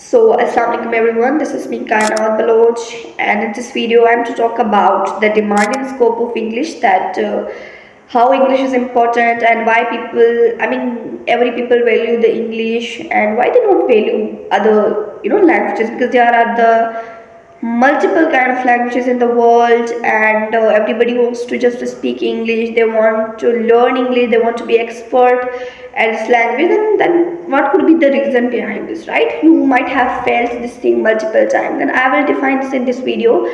Assalamu alaikum everyone, this is me Kainat Balouch, and in this video I'm to talk about the demand and scope of English, that how English is important and why every people value the English and why they don't value other languages, because there are the multiple kind of languages in the world, and everybody wants to just speak English. They want to learn English, they want to be expert at this language. And then what could be the reason behind this, right? You might have felt this thing multiple times, and I will define this in this video,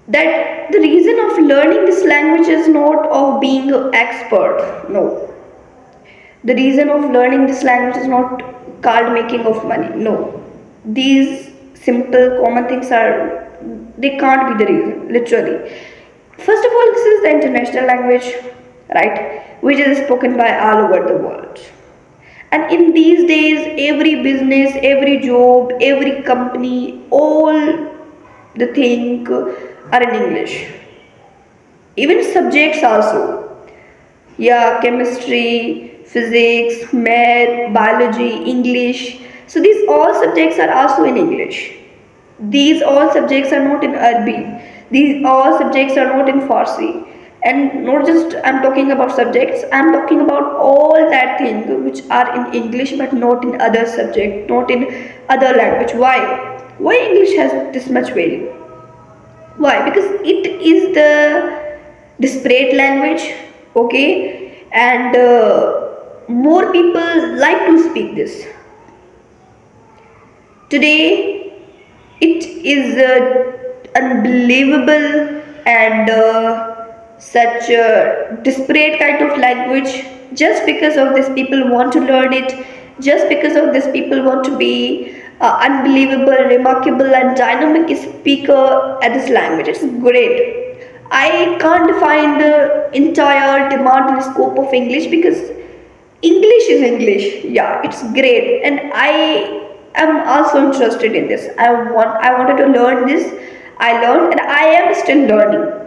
that the reason of learning this language is not of being an expert. No, the reason of learning this language is not called making of money. No, these simple common things are, they can't be the reason, literally. First of all, this is the international language, right, which is spoken by all over the world. And in these days, every business, every job, every company, all the thing are in English. Even subjects also, yeah, chemistry, physics, math, biology, English. So these all subjects are also in English. These all subjects are not in Arabic. These all subjects are not in Farsi. And not just I'm talking about subjects, I'm talking about all that thing which are in English but not in other subject, not in other language. Why? Why English has this much value? Why? Because it is the disparate language, okay, and more people like to speak this. Today, it is unbelievable and such a disparate kind of language. Just because of this, people want to learn it. Just because of this, people want to be unbelievable, remarkable, and dynamic speaker at this language. It's great. I can't define the entire demand and scope of English, because English is English. Yeah, it's great, and I am also interested in this. I wanted to learn this. I learned, and I am still learning.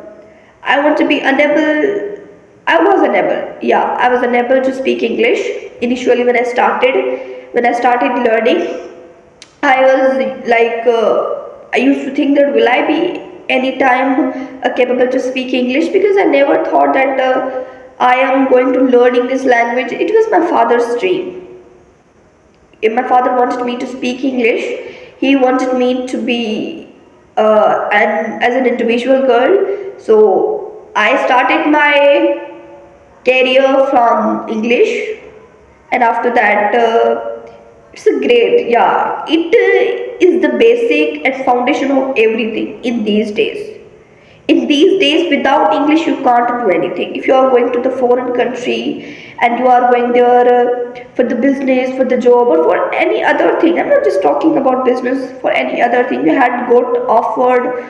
I want to be unable. I was unable. Yeah, I was unable to speak English initially when I started. When I started learning, I was like, I used to think that will I be anytime capable to speak English, because I never thought that I am going to learning this language. It was my father's dream. If my father wanted me to speak English, he wanted me to be as an individual girl. So I started my career from English, and after that, it's a great, yeah. It is the basic and foundation of everything in these days. In these days, without English, you can't do anything. If you are going to the foreign country and you are going there for the business, for the job, or for any other thing, I'm not just talking about business, for any other thing, you had got offered,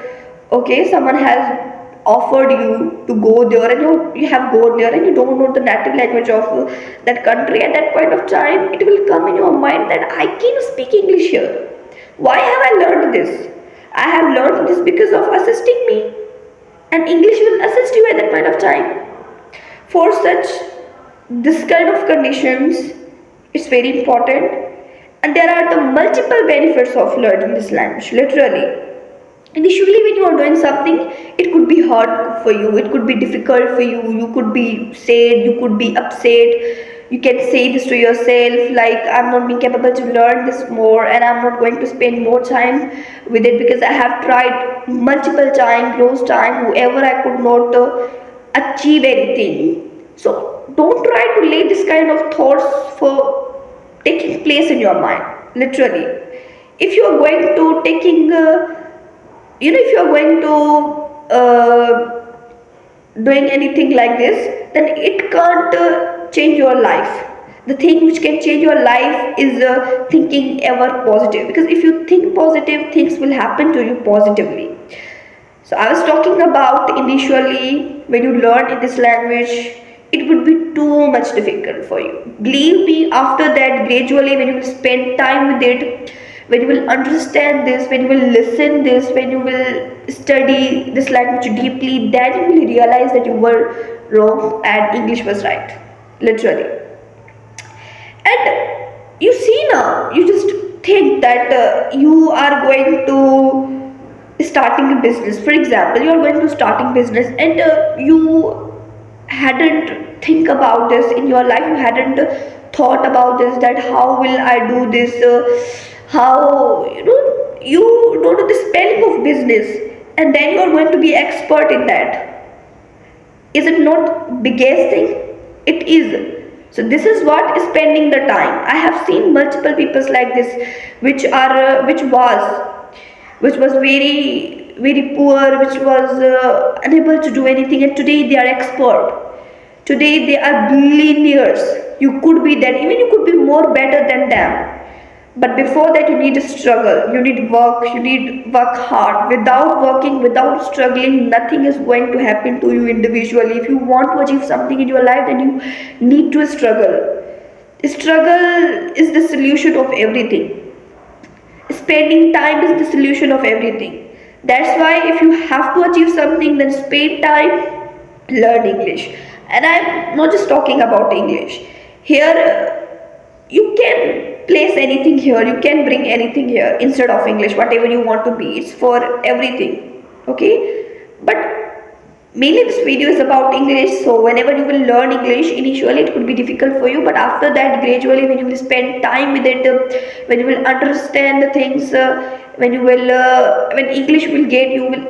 okay, someone has offered you to go there, and you have gone there, and you don't know the native language of that country. At that point of time, it will come in your mind that I can speak English here. Why have I learned this? I have learned this because of assisting me, and English will assist you at that point of time. For such this kind of conditions, it's very important, and there are the multiple benefits of learning this language, literally. Initially, when you are doing something, it could be hard for you, it could be difficult for you, you could be sad, you could be upset. You can say this to yourself, like, I'm not being capable to learn this more, and I'm not going to spend more time with it, because I have tried multiple times, those time, whoever I could not achieve anything. So don't try to lay this kind of thoughts for taking place in your mind, literally. If you are going to taking if you are going to doing anything like this, then it can't change your life. The thing which can change your life is thinking ever positive, because if you think positive, things will happen to you positively. So I was talking about, initially when you learn in this language, it would be too much difficult for you. Believe me, after that, gradually, when you will spend time with it, when you will understand this, when you will listen this, when you will study this language deeply, then you will realize that you were wrong and English was right, literally. And you see now, you just think that you are going to starting a business. For example, you are going to starting business, and you hadn't think about this in your life. You hadn't thought about this, that how will I do this, how, you don't know the spelling of business, and then you are going to be expert in that. Is it not biggest thing? It is. So this is what is spending the time. I have seen multiple peoples like this, which was very poor, which was unable to do anything, and today they are expert. Today they are billionaires. You could be that, even you could be more better than them. But before that, you need to struggle, you need work, you need work hard. Without working, without struggling, nothing is going to happen to you individually. If you want to achieve something in your life, then you need to struggle. Struggle is the solution of everything. Spending time is the solution of everything. That's why if you have to achieve something, then spend time, learn English. And I'm not just talking about English here. You can place anything here, you can bring anything here instead of English, whatever you want to be. It's for everything. Okay, but mainly this video is about English. So whenever you will learn English, initially it could be difficult for you, but after that, gradually, when you will spend time with it, when you will understand the things, when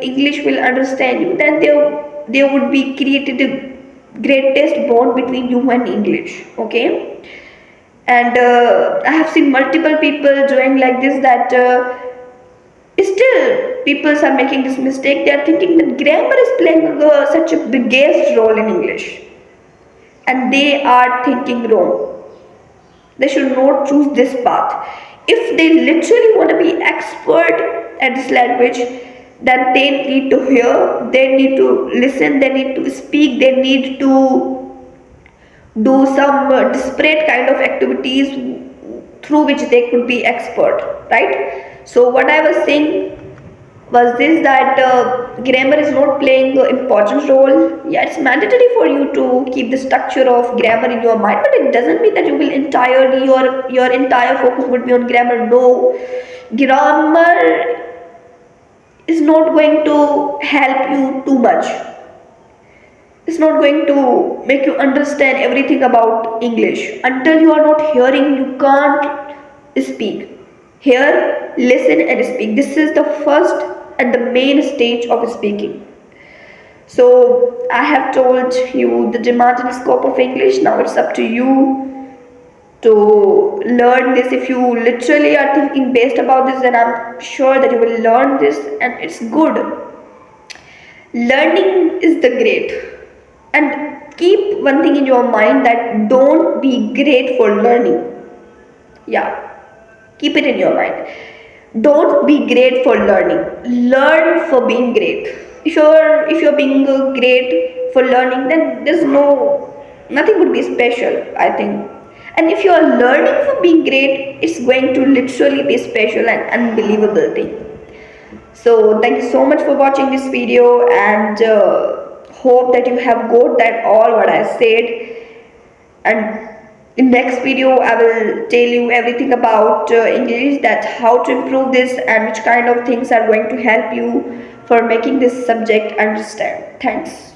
English will understand you, then there would be created a greatest bond between you and English. Okay, and I have seen multiple people doing like this, that still people are making this mistake. They are thinking that grammar is playing such a biggest role in English, and they are thinking wrong. They should not choose this path. If they literally want to be expert at this language, then they need to hear, they need to listen, they need to speak, they need to do some disparate kind of activities through which they could be expert, right? So what I was saying was this, that grammar is not playing an important role. Yeah, it's mandatory for you to keep the structure of grammar in your mind, but it doesn't mean that you will entirely, your entire focus would be on grammar. No, grammar is not going to help you too much. It's not going to make you understand everything about English. Until you are not hearing, you can't speak. Hear, listen and speak. This is the first and the main stage of speaking. So I have told you the demand and scope of English. Now it's up to you to learn this. If you literally are thinking based about this, then I'm sure that you will learn this, and it's good. Learning is the great. And keep one thing in your mind, that don't be great for learning. Yeah, keep it in your mind. Don't be great for learning. Learn for being great. If you're being great for learning, then there's nothing would be special, I think. And if you're learning for being great, it's going to literally be special and unbelievable thing. So thank you so much for watching this video, and hope that you have got that all what I said. And in next video I will tell you everything about English, that how to improve this and which kind of things are going to help you for making this subject understand. Thanks.